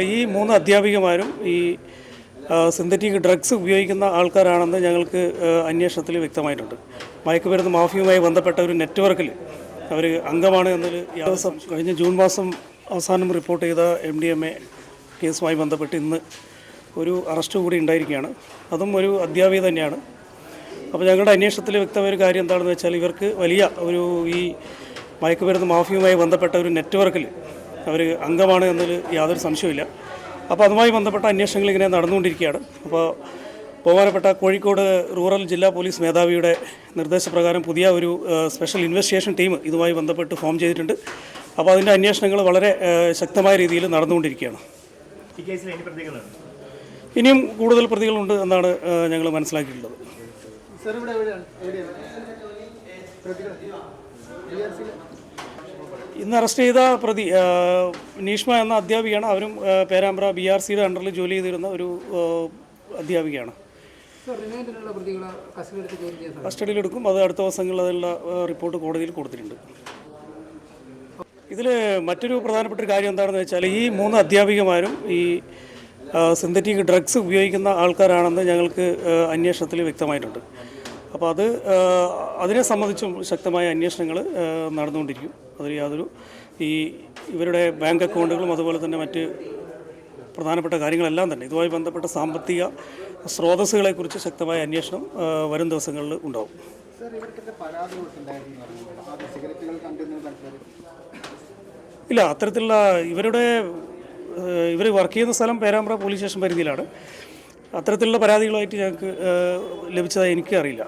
ഈ മൂന്ന് അധ്യാപികമാരും ഈ സിന്തറ്റിക് ഡ്രഗ്സ് ഉപയോഗിക്കുന്ന ആൾക്കാരാണെന്ന് ഞങ്ങൾക്ക് അന്വേഷണത്തിൽ വ്യക്തമായിട്ടുണ്ട്. മയക്കുമരുന്ന് മാഫിയുമായി ബന്ധപ്പെട്ട ഒരു നെറ്റ്വർക്കിൽ അവർ അംഗമാണ് എന്നതിൽ ദിവസം കഴിഞ്ഞ ജൂൺ മാസം അവസാനം റിപ്പോർട്ട് ചെയ്ത MDMA കേസുമായി ബന്ധപ്പെട്ട് ഇന്ന് ഒരു അറസ്റ്റ് കൂടി ഉണ്ടായിരിക്കുകയാണ്. അതും ഒരു അധ്യാപിക തന്നെയാണ്. അപ്പോൾ ഞങ്ങളുടെ അന്വേഷണത്തിൽ വ്യക്തമായ ഒരു കാര്യം എന്താണെന്ന് വെച്ചാൽ ഇവർക്ക് വലിയ ഒരു ഈ മയക്കുമരുന്ന് മാഫിയുമായി ബന്ധപ്പെട്ട ഒരു നെറ്റ്വർക്കിൽ അവർ അംഗമാണ് എന്നതിൽ യാതൊരു സംശയമില്ല. അപ്പോൾ അതുമായി ബന്ധപ്പെട്ട അന്വേഷണങ്ങൾ ഇങ്ങനെ നടന്നുകൊണ്ടിരിക്കുകയാണ്. അപ്പോൾ ബഹുമാനപ്പെട്ട കോഴിക്കോട് റൂറൽ ജില്ലാ പോലീസ് മേധാവിയുടെ നിർദ്ദേശപ്രകാരം പുതിയ ഒരു സ്പെഷ്യൽ ഇൻവെസ്റ്റിഗേഷൻ ടീം ഇതുമായി ബന്ധപ്പെട്ട് ഫോം ചെയ്തിട്ടുണ്ട്. അപ്പോൾ അതിൻ്റെ അന്വേഷണങ്ങൾ വളരെ ശക്തമായ രീതിയിൽ നടന്നുകൊണ്ടിരിക്കുകയാണ്. ഇനിയും കൂടുതൽ പ്രതികളുണ്ട് എന്നാണ് ഞങ്ങൾ മനസ്സിലാക്കിയിട്ടുള്ളത്. ഇന്ന് അറസ്റ്റ് ചെയ്ത പ്രതി നീഷ്മ എന്ന അധ്യാപികയാണ്. അവരും പേരാമ്പ്ര BRCയുടെ അണ്ടറിൽ ജോലി ചെയ്തിരുന്ന ഒരു അധ്യാപികയാണ്. കസ്റ്റഡിയിലെടുക്കും. അത് അടുത്ത ദിവസങ്ങളിൽ അതിനുള്ള റിപ്പോർട്ട് കോടതിയിൽ കൊടുത്തിട്ടുണ്ട്. ഇതിൽ മറ്റൊരു പ്രധാനപ്പെട്ട ഒരു കാര്യം എന്താണെന്ന് വെച്ചാൽ ഈ മൂന്ന് അധ്യാപികമാരും ഈ സിന്തറ്റിക് ഡ്രഗ്സ് ഉപയോഗിക്കുന്ന ആൾക്കാരാണെന്ന് ഞങ്ങൾക്ക് അന്വേഷണത്തിൽ വ്യക്തമായിട്ടുണ്ട്. അപ്പോൾ അതിനെ സംബന്ധിച്ചും ശക്തമായ അന്വേഷണങ്ങൾ നടന്നുകൊണ്ടിരിക്കും. അതിൽ യാതൊരു ഇവരുടെ ബാങ്ക് അക്കൗണ്ടുകളും അതുപോലെ തന്നെ മറ്റ് പ്രധാനപ്പെട്ട കാര്യങ്ങളെല്ലാം തന്നെ ഇതുമായി ബന്ധപ്പെട്ട സാമ്പത്തിക സ്രോതസ്സുകളെക്കുറിച്ച് ശക്തമായ അന്വേഷണം വരും ദിവസങ്ങളിൽ ഉണ്ടാവും. ഇല്ല, അത്തരത്തിലുള്ള ഇവർ വർക്ക് ചെയ്യുന്ന സ്ഥലം പേരാമ്പ്ര പോലീസ് സ്റ്റേഷൻ പരിധിയിലാണ്. അത്തരത്തിലുള്ള പരാതികളുമായിട്ട് ഞങ്ങൾക്ക് ലഭിച്ചതായി എനിക്ക് അറിയില്ല.